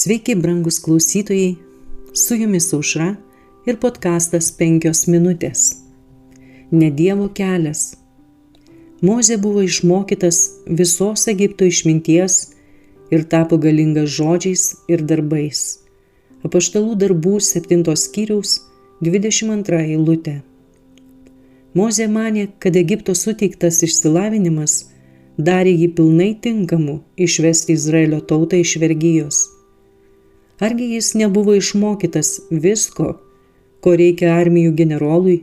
Sveiki, brangus klausytojai, su jumis Aušra ir podkastas 5 minutės. Ne Dievo kelias. Mozė buvo išmokytas visos Egipto išminties ir tapo galingas žodžiais ir darbais. Apaštalų darbų 7 skyriaus 22 eilutė. Mozė manė, kad Egipto suteiktas išsilavinimas darė jį pilnai tinkamu išvesti Izraelio tautą iš vergijos. Argi jis nebuvo išmokytas visko, ko reikia armijų generolui?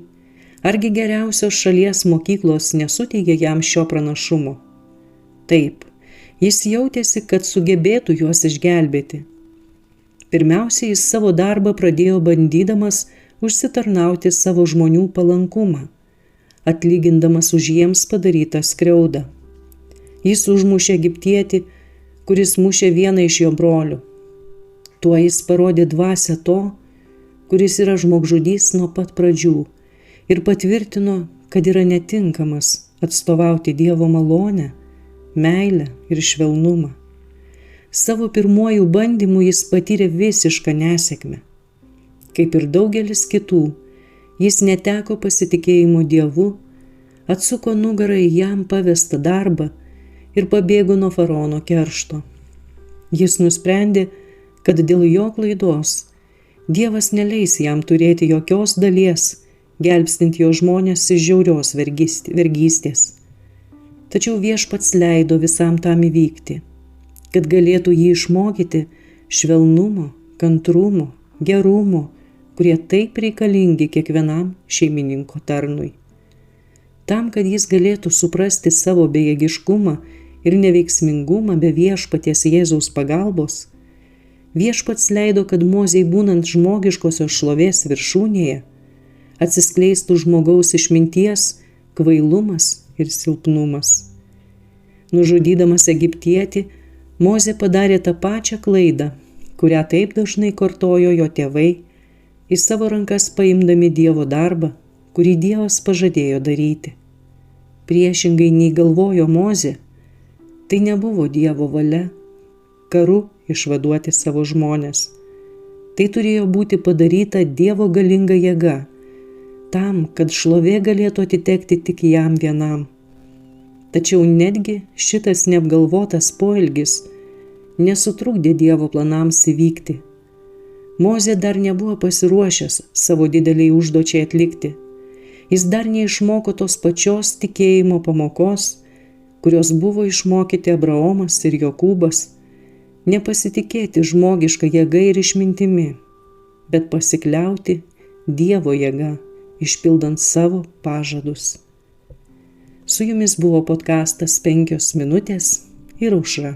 Argi geriausios šalies mokyklos nesuteikė jam šio pranašumo? Taip, jis jautėsi, kad sugebėtų juos išgelbėti. Pirmiausia, jis savo darbą pradėjo bandydamas užsitarnauti savo žmonių palankumą, atlygindamas už jiems padarytą skriaudą. Jis užmušė egiptietį, kuris mušė vieną iš jo brolių. Tuo jis parodė dvasią to, kuris yra žmogžudys nuo pat pradžių ir patvirtino, kad yra netinkamas atstovauti Dievo malonę, meilę ir švelnumą. Savo pirmuoju bandymu jis patyrė visišką nesėkmę. Kaip ir daugelis kitų, jis neteko pasitikėjimo Dievu, atsuko nugarą į jam pavestą darbą ir pabėgo nuo faraono keršto. Jis nusprendė, kad dėl jo klaidos Dievas neleis jam turėti jokios dalies, gelbstint jo žmones iš žiaurios vergystės. Tačiau Viešpats leido visam tam įvykti, kad galėtų jį išmokyti švelnumo, kantrumo, gerumo, kurie taip reikalingi kiekvienam šeimininko tarnui. Tam, kad jis galėtų suprasti savo bejėgiškumą ir neveiksmingumą be Viešpaties Jėzaus pagalbos, Viešpats leido, kad Mozei būnant žmogiškosios šlovės viršūnėje atsiskleistų žmogaus išminties, kvailumas ir silpnumas. Nužudydamas egiptietį, Mozė padarė tą pačią klaidą, kurią taip dažnai kartojo jo tėvai, į savo rankas paimdami Dievo darbą, kurį Dievas pažadėjo daryti. Priešingai nei galvojo Mozė, tai nebuvo Dievo valia karu išvaduoti savo žmones. Tai turėjo būti padaryta Dievo galinga jėga, tam, kad šlovė galėtų atitekti tik jam vienam. Tačiau netgi šitas neapgalvotas poelgis nesutrukdė Dievo planams įvykti. Mozė dar nebuvo pasiruošęs savo dideliai užduočiai atlikti. Jis dar neišmoko tos pačios tikėjimo pamokos, kurios buvo išmokyti Abraomas ir Jokūbas, nepasitikėti žmogiška jėga ir išmintimi, bet pasikliauti Dievo jėga, išpildant savo pažadus. Su jumis buvo podkastas 5 minutės ir Aušra.